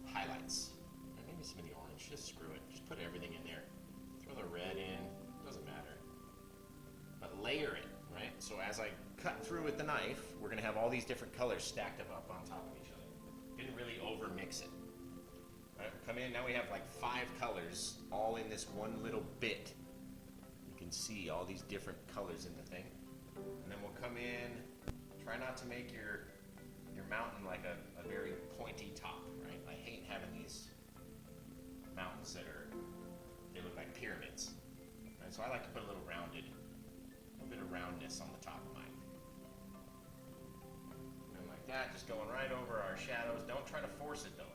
highlights. And maybe some of the orange. Just screw it. Just put everything in there. Throw the red in. Doesn't matter. But layer it, right? So as I cut through through with the knife, we're going to have all these different colors stacked up on top of each other. Didn't really over mix it. All right, come in, now we have like 5 colors all in this one little bit. You can see all these different colors in the thing. And then we'll come in, try not to make your mountain like a very pointy top, right? I hate having these mountains that they look like pyramids. Right? So I like to put a little bit of roundness on the top of mine. And like that, just going right over our shadows. Don't try to force it though.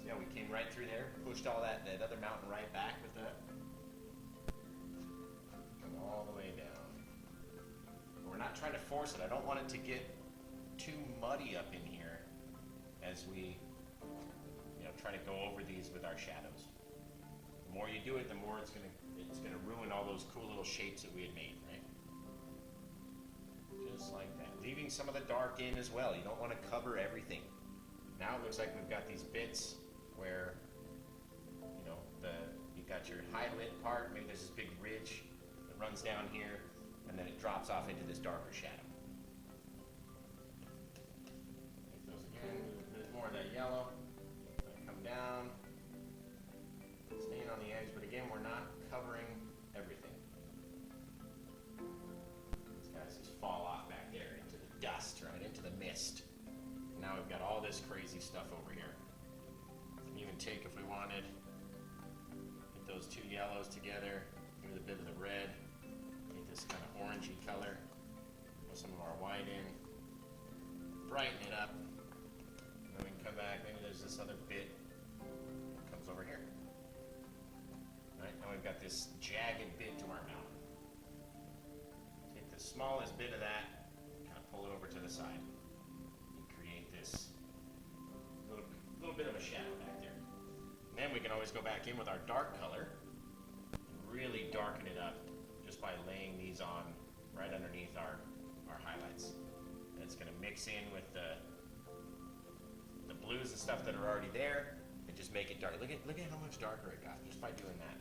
See how we came right through there, pushed all that other mountain right back with that. Come all the way down. We're not trying to force it. I don't want it to get too muddy up in here as we try to go over these with our shadows. The more you do it, the more it's gonna ruin all those cool little shapes that we had made, right? Just like that. Leaving some of the dark in as well. You don't want to cover everything. Now it looks like we've got these bits where you've got your highlight part, maybe there's this big ridge that runs down here, and then it drops off into this darker shadow. Take those again, a bit more of that yellow. Come down, staying on the edge, but again, we're not covering everything. These guys just fall off back there into the dust, right, into the mist. Now we've got all this crazy stuff over here. We can even take, if we wanted, get those 2 yellows together, give it a bit of the red, make this kind of orangey color, put some of our white in, brighten it up. Then we can come back, maybe there's this other bit that comes over here. All right, now we've got this jagged bit to our mountain. Take the smallest bit of that, kind of pull it over to the side. And create this little bit of a shadow back there. And then we can always go back in with our dark color and really darken it up just by laying these on right underneath our highlights. And it's going to mix in with the blues and stuff that are already there, and just make it dark. Look at how much darker it got just by doing that.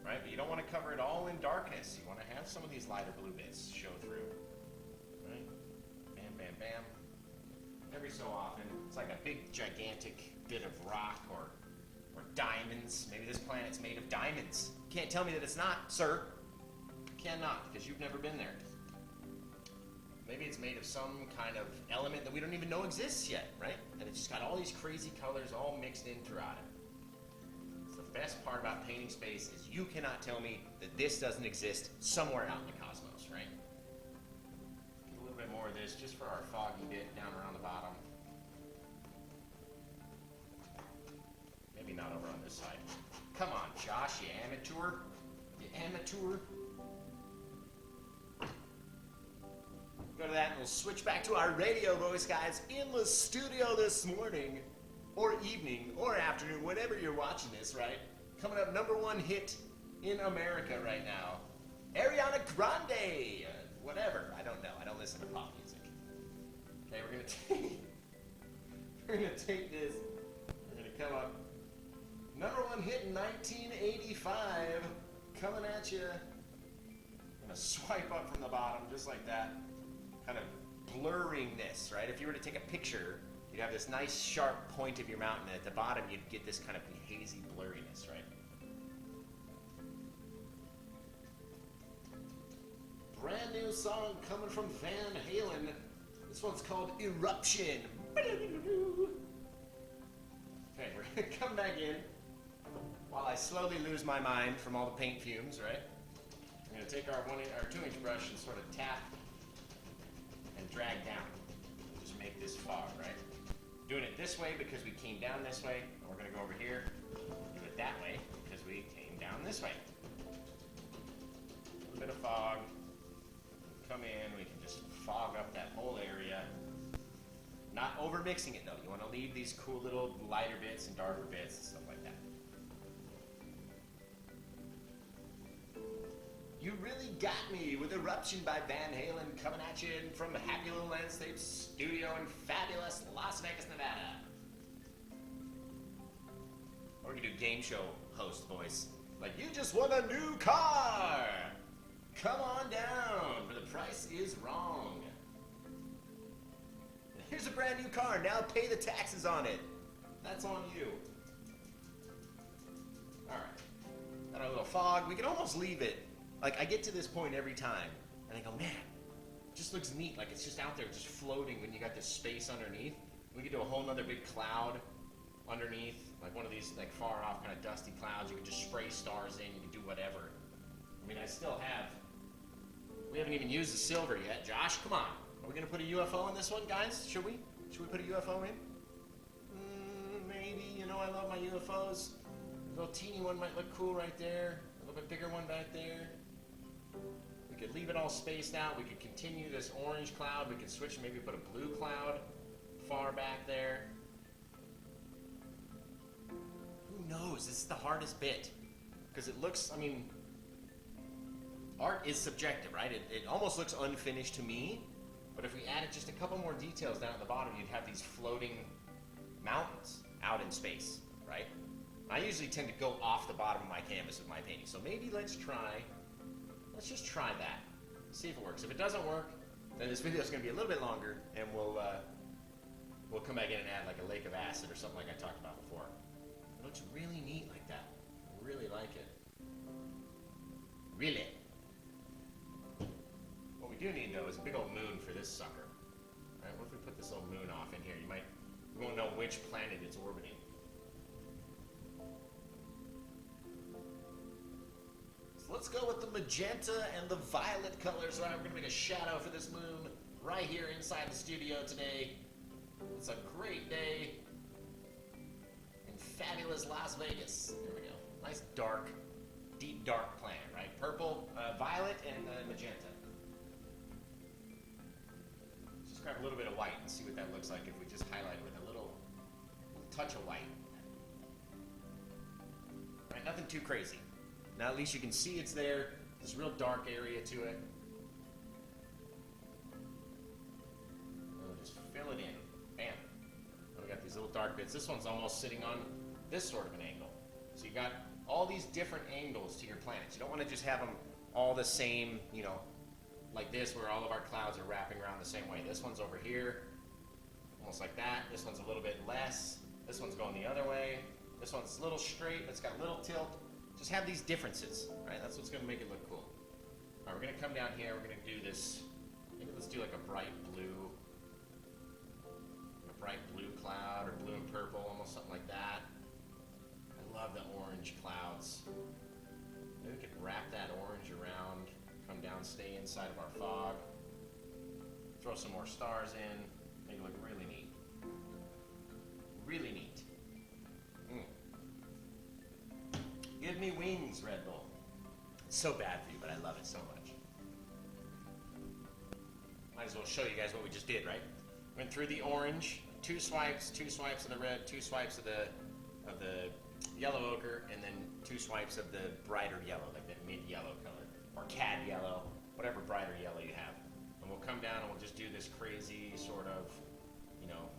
Right? But you don't want to cover it all in darkness. You want to have some of these lighter blue bits show through. Right? Bam, bam, bam. Every so often, it's like a big, gigantic bit of rock or diamonds. Maybe this planet's made of diamonds. You can't tell me that it's not, sir. Cannot, because you've never been there. Maybe it's made of some kind of element that we don't even know exists yet, right? And it's just got all these crazy colors all mixed in throughout it. It's the best part about painting space is you cannot tell me that this doesn't exist somewhere out in the cosmos, right? Get a little bit more of this just for our foggy bit down around the bottom. Maybe not over on this side. Come on, Josh, you amateur. You amateur. Go to that and we'll switch back to our radio voice, guys, in the studio this morning, or evening, or afternoon, whenever you're watching this, right? Coming up, #1 hit in America right now. Ariana Grande, whatever, I don't know. I don't listen to pop music. Okay, we're gonna take this. We're gonna come up. #1 hit in 1985, coming at you. I'm gonna swipe up from the bottom, just like that. Kind of blurring this, right? If you were to take a picture, you'd have this nice sharp point of your mountain, and at the bottom you'd get this kind of hazy blurriness, right? Brand new song coming from Van Halen. This one's called Eruption. Okay, we're gonna come back in while I slowly lose my mind from all the paint fumes, right? I'm gonna take our 2-inch brush and sort of tap and drag down. Just make this fog, right? Doing it this way because we came down this way, and we're gonna go over here, do it that way because we came down this way. A little bit of fog. Come in, we can just fog up that whole area. Not over mixing it though. You wanna leave these cool little lighter bits and darker bits and stuff like that. You really got me with Eruption by Van Halen, coming at you from the Happy Little Landscape studio in fabulous Las Vegas, Nevada. Or you can do game show host voice. Like, you just won a new car! Come on down, for the price is wrong. Here's a brand new car, now pay the taxes on it. That's on you. Alright, got our little fog. We can almost leave it. Like, I get to this point every time, and I go, man, it just looks neat. Like, it's just out there, just floating when you got this space underneath. We could do a whole nother big cloud underneath, like one of these, like, far off kind of dusty clouds. You could just spray stars in, you could do whatever. I mean, I still have, we haven't even used the silver yet. Josh, come on. Are we gonna put a UFO in this one, guys? Should we? Should we put a UFO in? Maybe, you know, I love my UFOs. A little teeny one might look cool right there. A little bit bigger one back there. We could leave it all spaced out. We could continue this orange cloud. We could switch and maybe put a blue cloud far back there. Who knows? This is the hardest bit. Because it looks, I mean, art is subjective, right? It almost looks unfinished to me. But if we added just a couple more details down at the bottom, you'd have these floating mountains out in space, right? I usually tend to go off the bottom of my canvas with my painting. So maybe let's just try that. See if it works. If it doesn't work, then this video is going to be a little bit longer, and we'll come back in and add like a lake of acid or something like I talked about before. It looks really neat like that. I really like it. Really. What we do need, though, is a big old moon for this sucker. All right, what if we put this little moon off in here? We won't know which planet it's orbiting. So let's go with the magenta and the violet colors. Right, we're gonna make a shadow for this moon right here inside the studio today. It's a great day in fabulous Las Vegas. There we go. Nice dark, deep dark planet, right? Purple, violet, and magenta. Just grab a little bit of white and see what that looks like if we just highlight it with a little touch of white. Right, nothing too crazy. Now at least you can see it's there. This real dark area to it. We'll just fill it in. Bam. And we got these little dark bits. This one's almost sitting on this sort of an angle. So you got all these different angles to your planets. You don't want to just have them all the same, you know, like this, where all of our clouds are wrapping around the same way. This one's over here, almost like that. This one's a little bit less. This one's going the other way. This one's a little straight, but it's got a little tilt. Just have these differences, right? That's what's going to make it look cool. All right, we're going to come down here. We're going to do this. Maybe let's do like a bright blue cloud, or blue and purple, almost something like that. I love the orange clouds. Maybe we could wrap that orange around, come down, stay inside of our fog, throw some more stars in, make it look really neat. Really neat. Give me wings, Red Bull. It's so bad for you, but I love it so much. Might as well show you guys what we just did, right? Went through the orange, two swipes of the red, two swipes of the yellow ochre, and then two swipes of the brighter yellow, like that mid-yellow color, or cad yellow, whatever brighter yellow you have. And we'll come down and we'll just do this crazy sort of, you know,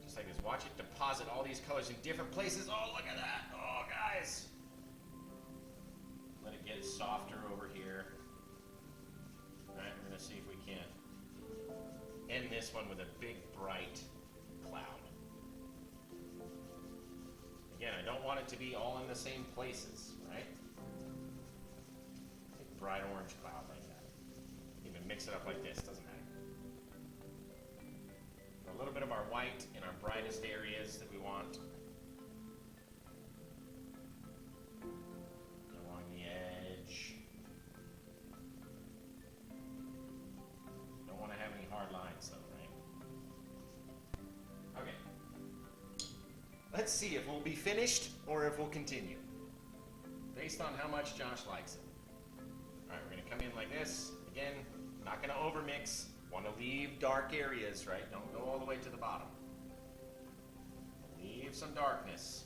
just like this. Watch it deposit all these colors in different places. Oh, look at that. Oh, guys. Let it get softer over here. All right, we're going to see if we can end this one with a big, bright cloud. Again, I don't want it to be all in the same places, right? Take a bright orange cloud like that. Even mix it up like this, doesn't matter. A little bit of our white in our brightest areas that we want. Along the edge. Don't want to have any hard lines though, right? Okay. Let's see if we'll be finished or if we'll continue. Based on how much Josh likes it. Alright, we're going to come in like this. Again, not going to overmix. Want to leave dark areas, right? Don't go all the way to the bottom. Leave some darkness.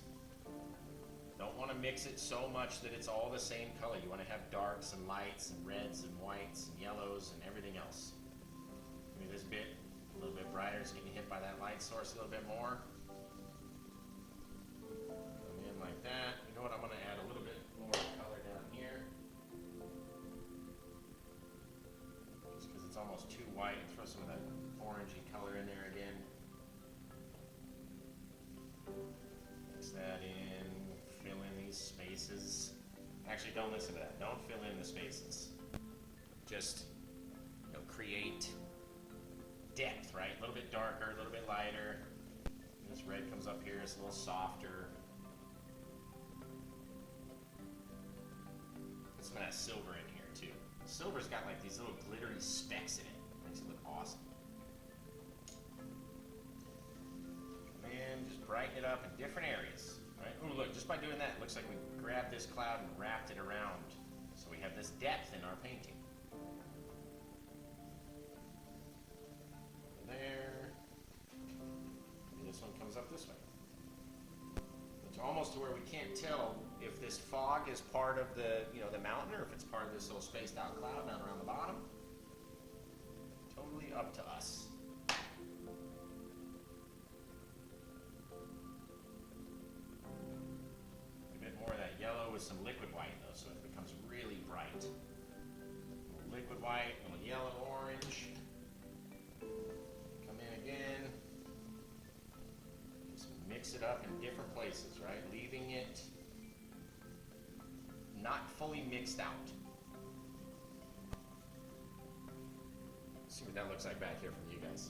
Don't want to mix it so much that it's all the same color. You want to have darks and lights and reds and whites and yellows and everything else. Maybe this bit a little bit brighter, so getting hit by that light source a little bit more. Come in like that. You know what? I'm going to add a little bit more color down here. it's almost too white. Throw some of that orangey color in there again. Mix that in, fill in these spaces. Actually, don't listen to that. Don't fill in the spaces. Just, create depth, right? A little bit darker, a little bit lighter. And this red comes up here, it's a little softer. Put some of that silver in here too. Silver's got like these little glittery specks in it. Makes it look awesome. And just brighten it up in different areas. Right? Oh, look, just by doing that, it looks like we grabbed this cloud and wrapped it around. So we have this depth in our painting. There. And this one comes up this way. It's almost to where we can't tell if this fog is part of the, the mountain, or if it's part of this little spaced out cloud down around the bottom. Totally up to us. A bit more of that yellow with some liquid white though, so it becomes really bright. A little liquid white, a little yellow, orange. Come in again. Just mix it up in different places, right? Leaving it not fully mixed out. See what that looks like back here from you guys.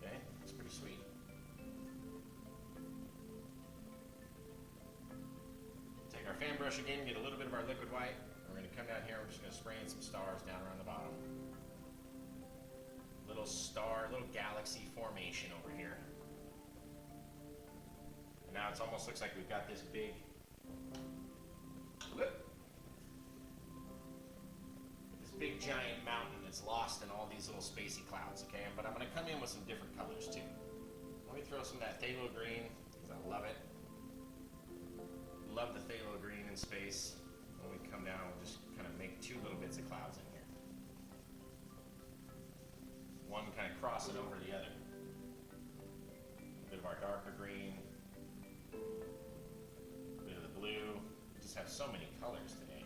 Okay, it's pretty sweet. Take our fan brush again, get a little bit of our liquid white. We're going to come down here, we're just going to spray in some stars down around the bottom. Little star, little galaxy formation over here. And now it almost looks like we've got this big giant mountain that's lost in all these little spacey clouds, okay? But I'm going to come in with some different colors too. Let me throw some of that phthalo green, because I love it. Love the phthalo green in space. When we come down, we'll just kind of make two little bits of clouds in here. One kind of crossing over the other. A bit of our darker green. A bit of the blue. We just have so many colors today.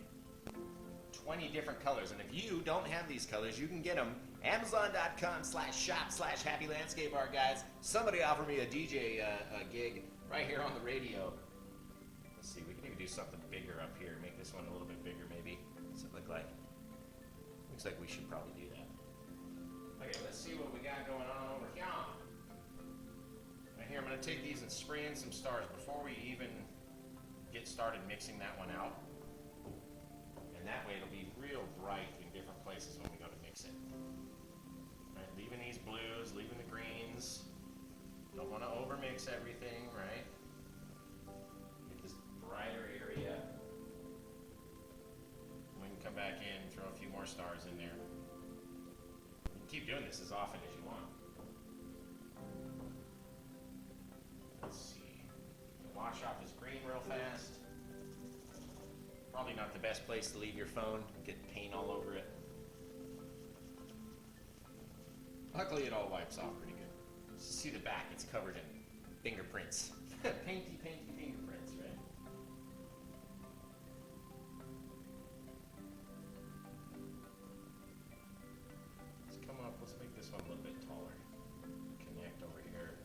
20 different colors, and if you don't have these colors, you can get them. Amazon.com/shop/Happy Landscape Art, guys. Somebody offered me a DJ gig right here on the radio. Let's see, we can even do something bigger up here. Make this one a little bit bigger, maybe. What's it look like? Looks like we should probably do that. Okay, let's see what we got going on over here. Right here, I'm going to take these and spray in some stars before we even get started mixing that one out. And that way it'll be real bright in different places when we go to mix it. Right, leaving these blues, leaving the greens. Don't want to overmix everything, right? Get this brighter area. We can come back in, throw a few more stars in there. You can keep doing this as often as you want. Let's see. Wash off this green real fast. Probably not the best place to leave your phone. Get paint all over it. Luckily, it all wipes off pretty good. Just see the back, it's covered in fingerprints. Painty fingerprints, right? Let's come up, let's make this one a little bit taller. Connect over here.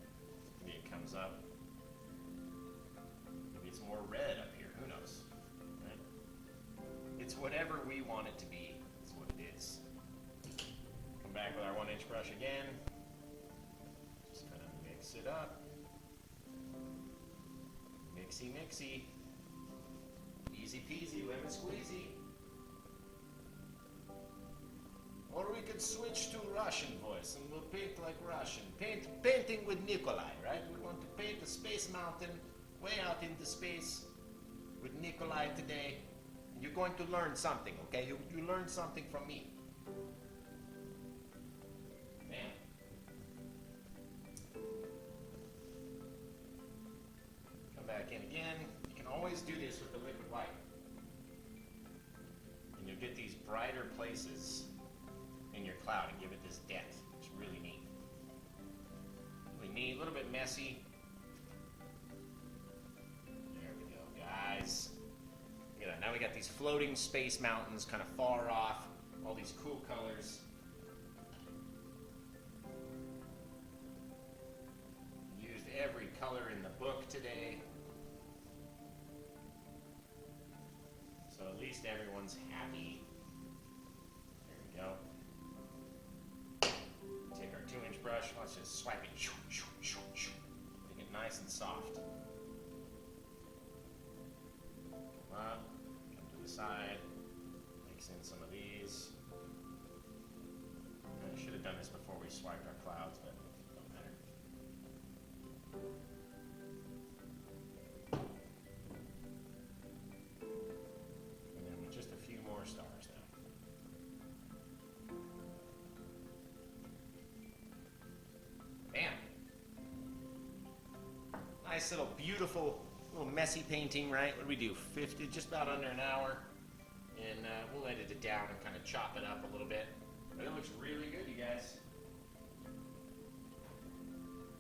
Maybe it comes up. Maybe it's more red up here, who knows? It's whatever we want it to be, is what it is. Come back with our 1-inch brush again. Just kind of mix it up. Mixy, mixy. Easy peasy, lemon squeezy. Or we could switch to Russian voice and we'll paint like Russian. Painting with Nikolai, right? We want to paint a space mountain way out into space with Nikolai today. You're going to learn something, okay? You learn something from me. Man. Come back in again. You can always do this with the liquid white. And you'll get these brighter places in your cloud and give it this depth. It's really neat. Really neat, a little bit messy. There we go, guys. Now we got these floating space mountains kind of far off all these cool colors. Used every color in the book today. So at least everyone's happy. There we go. Take our 2-inch brush, let's just swipe it. Make it nice and soft. Come up, come to the side, mix in some of these. I should have done this before we swiped our clouds, but it don't matter. And then with just a few more stars now. Bam! Nice little beautiful, little messy painting, right? What do we do? 50, just about under an hour. And we'll edit it down and kind of chop it up a little bit. But it looks really good, you guys.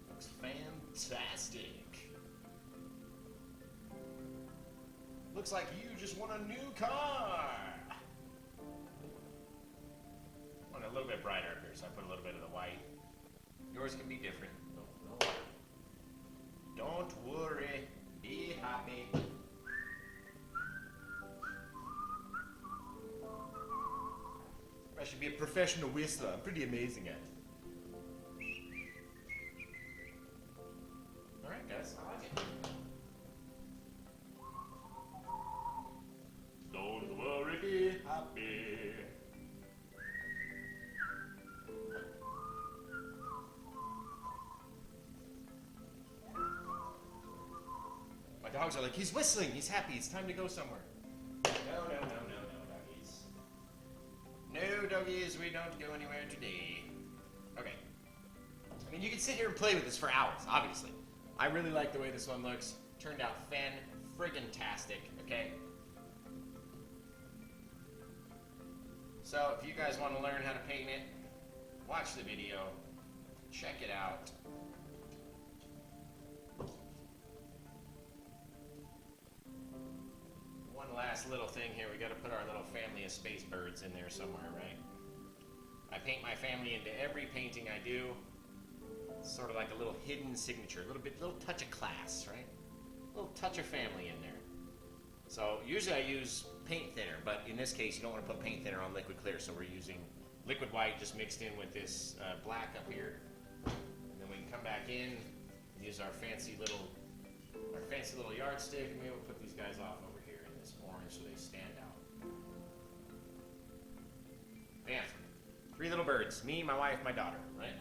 Looks fantastic. Looks like you just won a new car. I want a little bit brighter up here, so I put a little bit of the white. Yours can be different. Don't worry. Be happy. I should be a professional whistler. I'm pretty amazing at it. Alright guys, I like it. Don't worry, be happy. My dogs are like, he's whistling, he's happy, it's time to go somewhere. No, doggies. No, doggies, we don't go anywhere today. Okay. I mean, you can sit here and play with this for hours, obviously. I really like the way this one looks. Turned out fan-friggin-tastic, okay? So, if you guys want to learn how to paint it, watch the video, check it out. One last little thing here, we got to put our little family of space birds in there somewhere, right? I paint my family into every painting I do. It's sort of like a little hidden signature, a little touch of class, right? A little touch of family in there. So usually I use paint thinner, but in this case you don't want to put paint thinner on liquid clear, so we're using liquid white just mixed in with this black up here. And then we can come back in, use our fancy little yardstick, and maybe we'll put these guys off over here in this orange so they stand out. Bam. 3 little birds. Me, my wife, my daughter, right?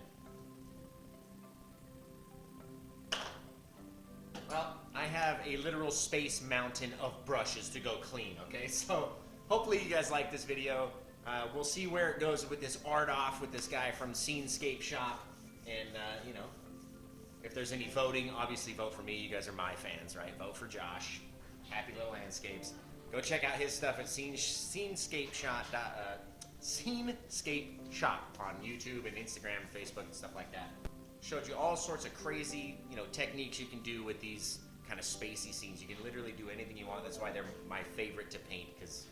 Well, I have a literal space mountain of brushes to go clean, okay? So hopefully you guys like this video. We'll see where it goes with this art off with this guy from Scenescape Shop. And, you know, if there's any voting, obviously vote for me. You guys are my fans, right? Vote for Josh. Happy Little Landscapes. Go check out his stuff at Scenescape Shop on YouTube and Instagram and Facebook and stuff like that. Showed you all sorts of crazy, you know, techniques you can do with these kind of spacey scenes. You can literally do anything you want. That's why they're my favorite to paint, because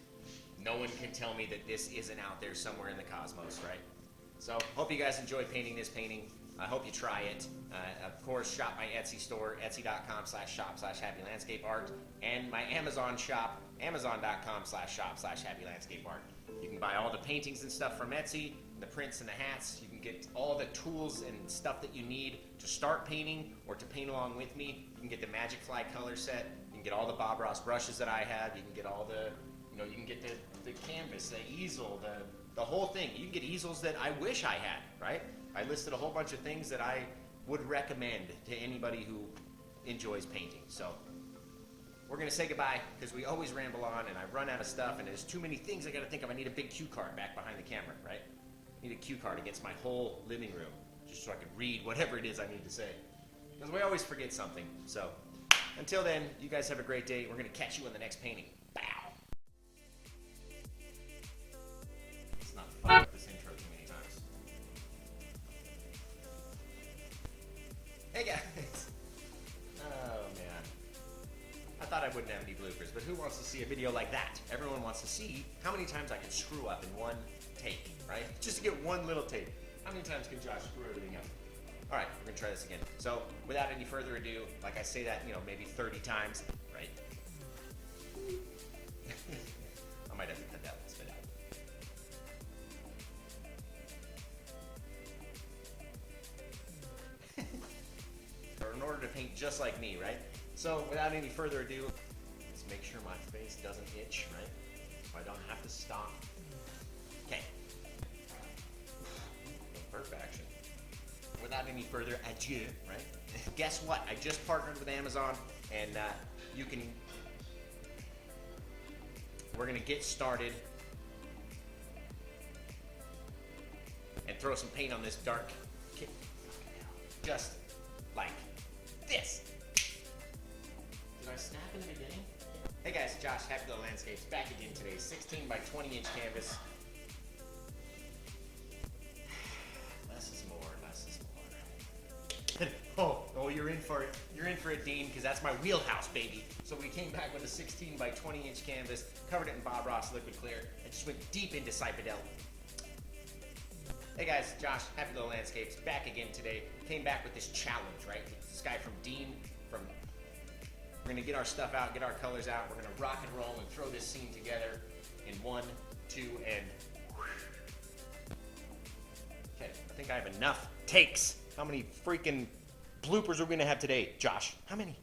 no one can tell me that this isn't out there somewhere in the cosmos, right? So, hope you guys enjoyed painting this painting. I hope you try it. Of course, shop my Etsy store, etsy.com/shop/happylandscapeart, and my Amazon shop, amazon.com/shop/happylandscapeart. You can buy all the paintings and stuff from Etsy, the prints and the hats. You can get all the tools and stuff that you need to start painting or to paint along with me. You can get the Magic Fly color set. You can get all the Bob Ross brushes that I have. You can get all the, you know, you can get the canvas, the easel, the whole thing. You can get easels that I wish I had, right? I listed a whole bunch of things that I would recommend to anybody who enjoys painting. So we're going to say goodbye because we always ramble on and I run out of stuff and there's too many things I got to think of. I need a big cue card back behind the camera, right? I need a cue card against my whole living room just so I can read whatever it is I need to say. Because we always forget something. So until then, you guys have a great day. We're going to catch you in the next painting. Bow! It's not fun with this intro too many times. Hey guys! Oh man. I thought I wouldn't have any bloopers, but who wants to see a video like that? Everyone wants to see how many times I can screw up in one take. take, right? Just to get one little take. How many times can Josh screw everything up? All right, we're gonna try this again. So without any further ado, like I say that, maybe 30 times, right? I might have to cut that one spit out. In order to paint just like me, right? So without any further ado, let's make sure my face doesn't itch, right? So I don't have to stop. Okay. Perfection. Without any further ado, right? Guess what? I just partnered with Amazon, and we're gonna get started and throw some paint on this dark kit. Just like this. Did I snap in the beginning? Hey guys, Josh, Happy Little Landscapes, back again today. 16 by 20 inch canvas. Less is more, less is more. Oh, you're in for it. You're in for it, Dean, because that's my wheelhouse, baby. So we came back with a 16 by 20 inch canvas, covered it in Bob Ross liquid clear, and just went deep into Cypadel. Hey guys, Josh, Happy Little Landscapes, back again today. Came back with this challenge, right? This guy from Dean, we're gonna get our stuff out, get our colors out, we're gonna rock and roll and throw this scene together in 1, 2, and okay, I think I have enough takes. How many freaking bloopers are we gonna have today, Josh? How many?